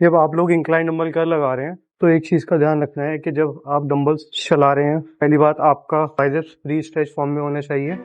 जब आप लोग इंक्लाइन डंबल कर लगा रहे हैं तो एक चीज़ का ध्यान रखना है कि जब आप डंबल्स चला रहे हैं, पहली बात आपका बाइसेप्स फ्री स्ट्रेच फॉर्म में होना चाहिए।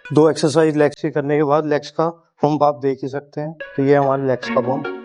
दो एक्सरसाइज लेग्स की करने के बाद लेग्स का पंप आप देख ही सकते हैं। तो ये हमारे लेग्स का पंप।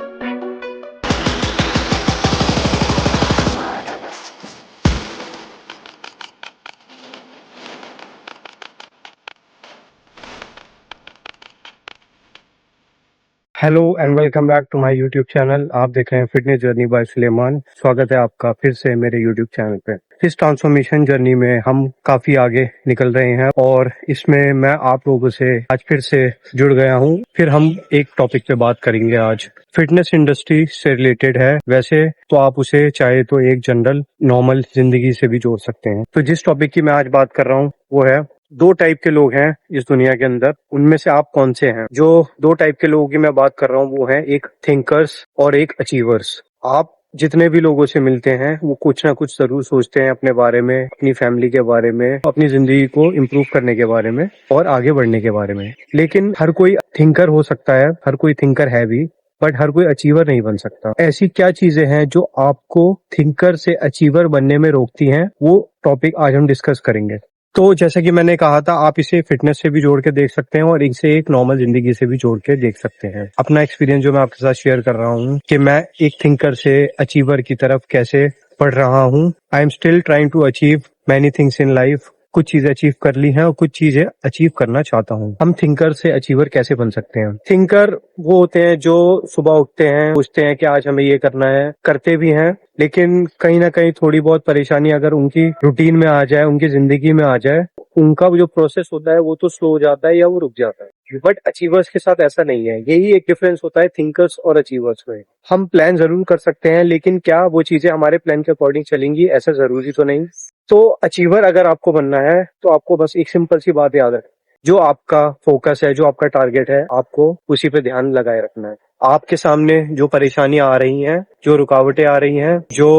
Hello and welcome back to my YouTube channel. आप देख रहे हैं फिटनेस जर्नी बाय सुलेमान। स्वागत है आपका फिर से मेरे यूट्यूब चैनल पे। इस ट्रांसफॉर्मेशन जर्नी में हम काफी आगे निकल रहे हैं और इसमें मैं आप लोगों से आज फिर से जुड़ गया हूं। फिर हम एक टॉपिक पे बात करेंगे आज। फिटनेस इंडस्ट्री से रिलेटेड है, वैसे तो आप उसे चाहे तो एक जनरल नॉर्मल जिंदगी से भी जोड़ सकते हैं। तो जिस टॉपिक की मैं आज बात कर रहा हूँ वो है, दो टाइप के लोग हैं इस दुनिया के अंदर, उनमें से आप कौन से हैं। जो दो टाइप के लोगों की मैं बात कर रहा हूँ वो है एक थिंकर्स और एक अचीवर्स। आप जितने भी लोगों से मिलते हैं वो कुछ ना कुछ जरूर सोचते हैं अपने बारे में, अपनी फैमिली के बारे में, अपनी जिंदगी को इम्प्रूव करने के बारे में और आगे बढ़ने के बारे में। लेकिन हर कोई थिंकर हो सकता है, हर कोई थिंकर है भी, बट हर कोई अचीवर नहीं बन सकता। ऐसी क्या चीजें हैं जो आपको थिंकर से अचीवर बनने में रोकती हैं, वो टॉपिक आज हम डिस्कस करेंगे। तो जैसे कि मैंने कहा था, आप इसे फिटनेस से भी जोड़ के देख सकते हैं और इसे एक नॉर्मल जिंदगी से भी जोड़ के देख सकते हैं। अपना एक्सपीरियंस जो मैं आपके साथ शेयर कर रहा हूँ कि मैं एक थिंकर से अचीवर की तरफ कैसे बढ़ रहा हूँ। I am still trying to achieve many things in life. कुछ चीजें अचीव कर ली हैं और कुछ चीजें अचीव करना चाहता हूँ। हम थिंकर से अचीवर कैसे बन सकते हैं? थिंकर वो होते हैं जो सुबह उठते हैं, सोचते हैं कि आज हमें ये करना है, करते भी हैं, लेकिन कहीं ना कहीं थोड़ी बहुत परेशानी अगर उनकी रूटीन में आ जाए, उनकी जिंदगी में आ जाए, उनका जो प्रोसेस होता है वो तो स्लो हो जाता है या वो रुक जाता है। बट अचीवर्स के साथ ऐसा नहीं है। यही एक डिफरेंस होता है थिंकर्स और अचीवर्स में। हम प्लान जरूर कर सकते हैं, लेकिन क्या वो चीजें हमारे प्लान के अकॉर्डिंग चलेंगी, ऐसा जरूरी तो नहीं। तो अचीवर अगर आपको बनना है तो आपको बस एक सिंपल सी बात याद रखनी, जो आपका फोकस है, जो आपका टारगेट है, आपको उसी पे ध्यान लगाए रखना है। आपके सामने जो परेशानियां आ रही हैं, जो रुकावटें आ रही हैं, जो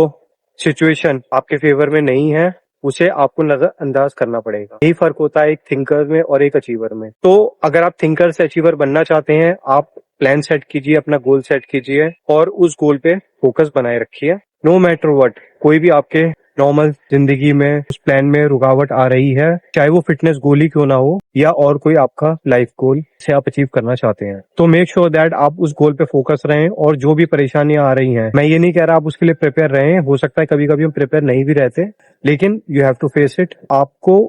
सिचुएशन आपके फेवर में नहीं है, उसे आपको नजरअंदाज करना पड़ेगा। यही फर्क होता है एक थिंकर में और एक अचीवर में। तो अगर आप थिंकर से अचीवर बनना चाहते हैं, आप प्लान सेट कीजिए, अपना गोल सेट कीजिए और उस गोल पे फोकस बनाए रखिए। नो मैटर व्हाट, कोई भी आपके नॉर्मल जिंदगी में उस प्लान में रुकावट आ रही है, चाहे वो फिटनेस गोल ही क्यों ना हो या और कोई आपका लाइफ गोल से आप अचीव करना चाहते हैं, तो मेक श्योर दैट आप उस गोल पे फोकस रहें। और जो भी परेशानियां आ रही हैं, मैं ये नहीं कह रहा आप उसके लिए प्रिपेयर रहें, हो सकता है कभी कभी हम प्रिपेयर नहीं भी रहते, लेकिन you have to face it. आपको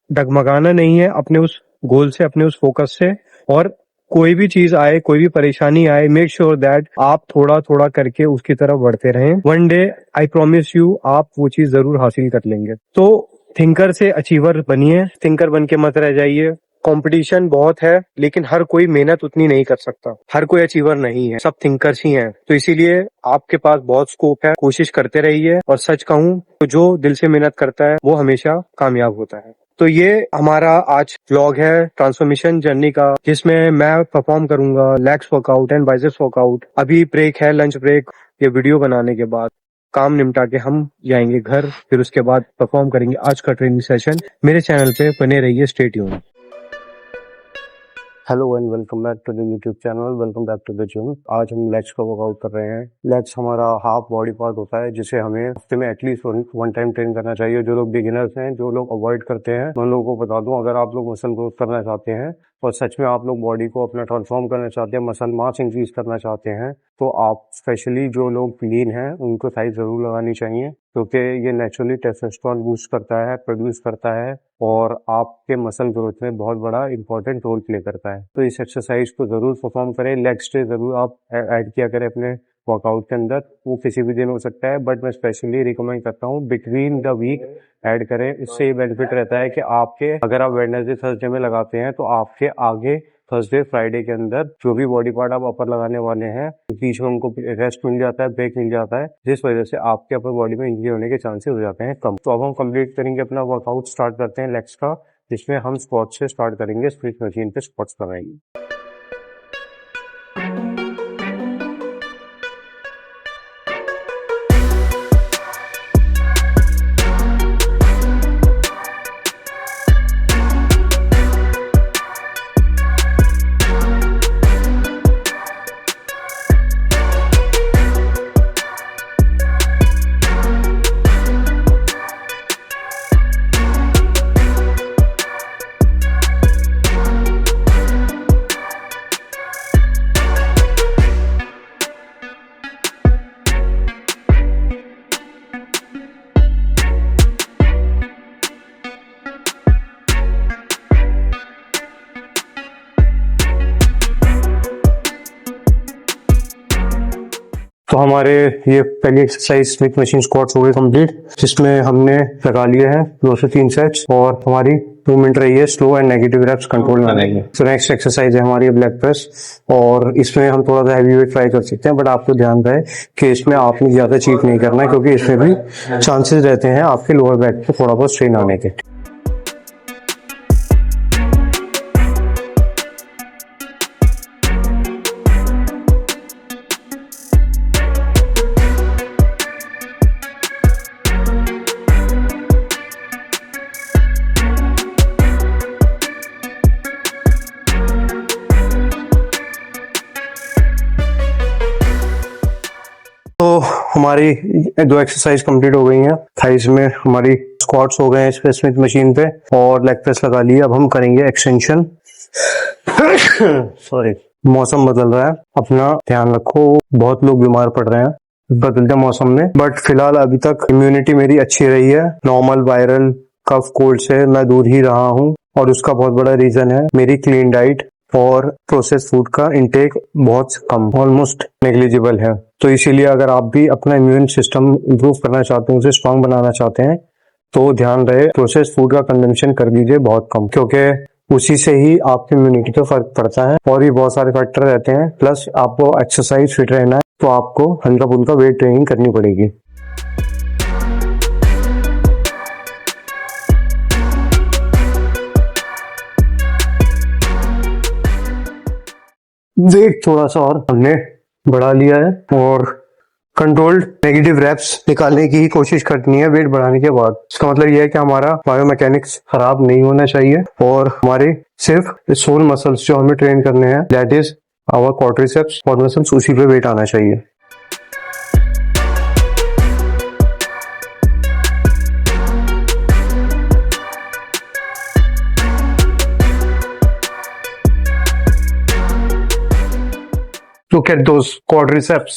डगमगाना नहीं है अपने उस गोल से, अपने उस फोकस से। और कोई भी चीज आए, कोई भी परेशानी आए, मेक श्योर दैट आप थोड़ा थोड़ा करके उसकी तरफ बढ़ते रहें। One day I promise you, आप वो चीज जरूर हासिल कर लेंगे। तो थिंकर से अचीवर बनिए, थिंकर बन के मत रह जाइए। कंपटीशन बहुत है, लेकिन हर कोई मेहनत उतनी नहीं कर सकता, हर कोई अचीवर नहीं है, सब थिंकर्स ही हैं। तो इसीलिए आपके पास बहुत स्कोप है, कोशिश करते रहिए। और सच कहूं तो जो दिल से मेहनत करता है वो हमेशा कामयाब होता है। तो ये हमारा आज व्लॉग है ट्रांसफॉर्मेशन जर्नी का, जिसमें मैं परफॉर्म करूंगा legs workout and biceps workout. अभी ब्रेक है, लंच ब्रेक। ये वीडियो बनाने के बाद काम निपटा के हम जाएंगे घर, फिर उसके बाद परफॉर्म करेंगे आज का ट्रेनिंग सेशन। मेरे चैनल पे बने रहिए, stay tuned. Hello and welcome back to the YouTube channel, welcome back to the gym. आज हम लेग्स का वर्कआउट कर रहे हैं। लेग्स हमारा हाफ बॉडी पार्ट होता है, जिसे हमें हफ्ते में एटलीस्ट वन टाइम ट्रेन करना चाहिए। जो लोग बिगिनर्स हैं, जो लोग अवॉइड करते हैं, मैं उन लोगों को बता दूं, अगर आप लोग मसल ग्रोथ करना चाहते हैं और सच में आप लोग बॉडी को अपना ट्रांसफॉर्म करना चाहते हैं, मसल मास इंक्रीज करना चाहते हैं, तो आप स्पेशली जो लोग लीन हैं उनको साइज जरूर लगानी चाहिए, क्योंकि ये नेचुरली टेस्टोस्टेरोन बूस्ट करता है, प्रोड्यूस करता है और आपके मसल ग्रोथ में बहुत बड़ा इंपॉर्टेंट रोल प्ले करता है। तो इस एक्सरसाइज को जरूर परफॉर्म करें। लेग्स डे जरूर आप ऐड किया करें अपने वर्कआउट के अंदर। वो किसी भी दिन हो सकता है, बट मैं स्पेशली रिकमेंड करता हूँ बिटवीन द वीक ऐड करें। इससे ये बेनिफिट रहता है कि आपके, अगर आप वेडनेसडे थर्सडे में लगाते हैं, तो आपके आगे थर्सडे फ्राइडे के अंदर जो भी बॉडी पार्ट आप अपर लगाने वाले हैं, बीच में उनको रेस्ट मिल जाता है, ब्रेक मिल जाता है, जिस वजह से आपके अपर बॉडी में इंजरी होने के चांसेस हो जाते हैं कम। तो अब हम कंप्लीट करेंगे अपना वर्कआउट, स्टार्ट करते हैं लेग्स का, जिसमें हम स्क्वाट से स्टार्ट करेंगे। स्प्लिट मशीन पे स्क्वाट्स कराएंगे। तो हमारे ये पहली एक्सरसाइज स्मिथ मशीन स्क्वाट्स हो गई कंप्लीट, जिसमें हमने लगा लिए हैं 2 से 3 सेट्स और हमारी मूवमेंट रही है slow and negative reps control में आएंगे। तो नेक्स्ट एक्सरसाइज है हमारी लेग प्रेस, और इसमें हम थोड़ा सा हैवी वेट ट्राई कर सकते हैं, बट आपको ध्यान रहे कि इसमें आपने ज्यादा चीट नहीं करना है, क्योंकि इसमें भी चांसेस रहते हैं आपके लोअर बैक पे थोड़ा बहुत स्ट्रेन आने के। तो हमारी 2 एक्सरसाइज कंप्लीट हो गई हैं। थाइस में हमारी स्क्वाट्स हो गए हैं इस पे स्मिथ मशीन पे, और लेग प्रेस लगा लिया। अब हम करेंगे एक्सटेंशन। सॉरी, मौसम बदल रहा है, अपना ध्यान रखो। बहुत लोग बीमार पड़ रहे हैं बदलते मौसम में, बट फिलहाल अभी तक इम्यूनिटी मेरी अच्छी रही है। नॉर्मल वायरल कफ कोल्ड से मैं दूर ही रहा हूँ, और उसका बहुत बड़ा रीजन है मेरी क्लीन डाइट और प्रोसेस फूड का इंटेक बहुत कम, ऑलमोस्ट नेग्लिजिबल है। तो इसीलिए अगर आप भी अपना इम्यून सिस्टम इंप्रूव करना चाहते हैं, उसे स्ट्रांग बनाना चाहते हैं, तो ध्यान रहे प्रोसेस फूड का कंजम्पशन कर दीजिए बहुत कम, क्योंकि उसी से ही आपकी इम्यूनिटी पे फर्क पड़ता है। और भी बहुत सारे फैक्टर रहते हैं। प्लस आपको एक्सरसाइज फिट रहना है, तो आपको हल्का फुल्का वेट ट्रेनिंग करनी पड़ेगी। वेट थोड़ा सा और हमने बढ़ा लिया है, और कंट्रोल्ड नेगेटिव रेप्स निकालने की ही कोशिश करनी है वेट बढ़ाने के बाद। इसका मतलब यह है कि हमारा बायोमैकेनिक्स खराब नहीं होना चाहिए, और हमारे सिर्फ सोल मसल्स जो हमें ट्रेन करने हैं, दैट इज आवर क्वाड्रिसेप्स और मसल्स, उसी पे वेट आना चाहिए। Look at those quadriceps.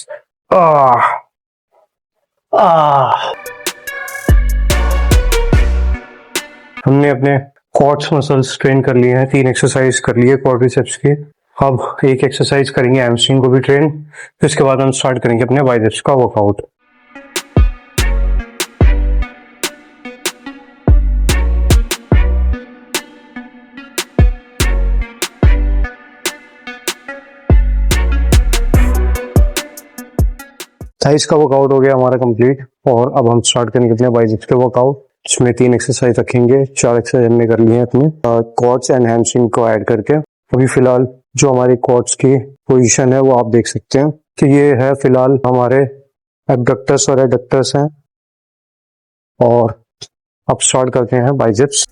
हमने अपने क्वाड्स मसल्स ट्रेन कर लिए हैं, 3 एक्सरसाइज कर लिए क्वाड्रिसेप्स की। अब एक एक्सरसाइज करेंगे हैमस्ट्रिंग को भी ट्रेन, फिर इसके बाद हम स्टार्ट करेंगे अपने बाइसेप्स का वर्कआउट। थाइस का वर्कआउट हो गया हमारा कंप्लीट, और अब हम स्टार्ट करेंगे अपने बाइसेप्स के वर्कआउट, जिसमें 3 एक्सरसाइज रखेंगे। 4 एक्सरसाइज हमने कर लिए हैं अपने क्वाड्स एंड हैमस्ट्रिंग को ऐड करके। अभी फिलहाल जो हमारी क्वाड्स की पोजीशन है वो आप देख सकते हैं कि ये है फिलहाल हमारे एब्डक्टर्स और एडक्टर्स हैं। और अब स्टार्ट करते हैं बाइसेप्स।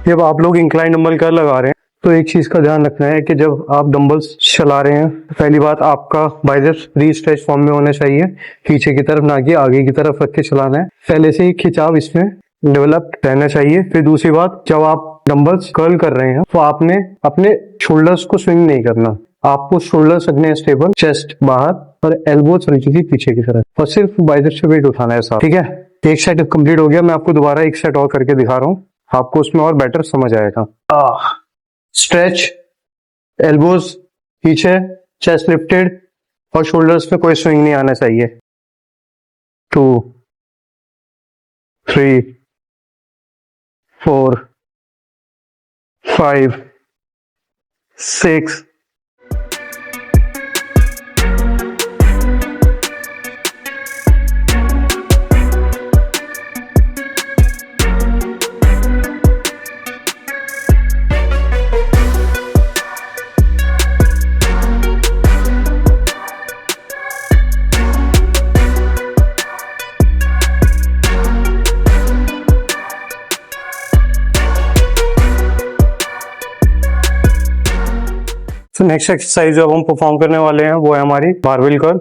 जब आप लोग इंक्लाइन डंबल कर लगा रहे हैं, तो एक चीज का ध्यान रखना है कि जब आप डंबल्स चला रहे हैं, पहली बात आपका बाइसेप्स री-स्ट्रेच फॉर्म में होना चाहिए, पीछे की तरफ ना कि आगे की तरफ रख के चलाना है। पहले से ही खिंचाव इसमें डेवलप्ड रहना चाहिए। फिर दूसरी बात, जब आप डंबल्स कर्ल कर रहे हैं, तो आपने अपने शोल्डर्स को स्विंग नहीं करना। आपको शोल्डर्स रखने हैं स्टेबल, चेस्ट बाहर और एल्बोज हल्की सी पीछे की तरफ, और सिर्फ बाइसेप्स से वेट उठाना है साथ। ठीक है, एक सेट कंप्लीट हो गया। मैं आपको दोबारा एक सेट और करके दिखा रहा हूँ, आपको उसमें और बेटर समझ आएगा। स्ट्रेच, एल्बोज पीछे, चेस्ट लिफ्टेड, और शोल्डर्स में कोई स्विंग नहीं आना चाहिए। 2 3 4 5 6 तो नेक्स्ट एक्सरसाइज जो हम परफॉर्म करने वाले हैं वो है हमारी बारबेल कर्ल।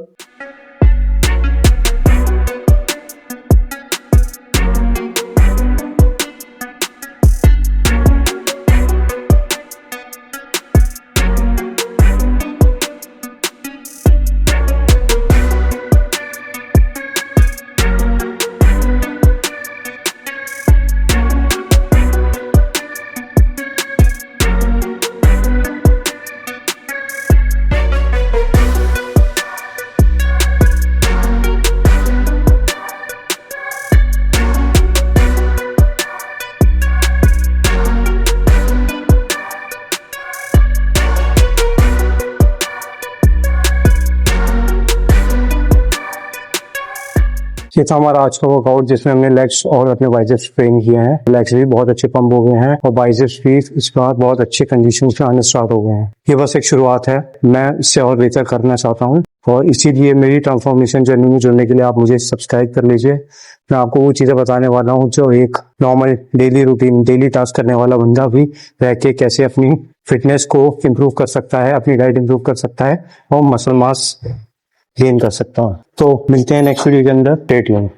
ये था हमारा आज का वर्कआउट जिसमें हमने लेग्स और अपने बाइसेप्स ट्रेन किए हैं। लेग्स भी बहुत अच्छे पंप हो गए हैं और बाइसेप्स भी इसके बाद बहुत अच्छे कंडीशन से आने स्टार्ट हो गए हैं। ये बस एक शुरुआत है, मैं इससे और बेहतर करना चाहता हूँ और इसीलिए मेरी ट्रांसफॉर्मेशन जर्नी में जुड़ने के लिए आप मुझे सब्सक्राइब कर लीजिए। मैं आपको वो चीजें बताने वाला हूँ जो एक normal daily routine, daily task करने वाला बंदा भी रह के कैसे अपनी फिटनेस को इम्प्रूव कर सकता है, अपनी डाइट इम्प्रूव कर सकता है और मसल मास गेन कर सकता हूँ। तो मिलते हैं नेक्स्ट वीडियो के अंदर। Stay tuned.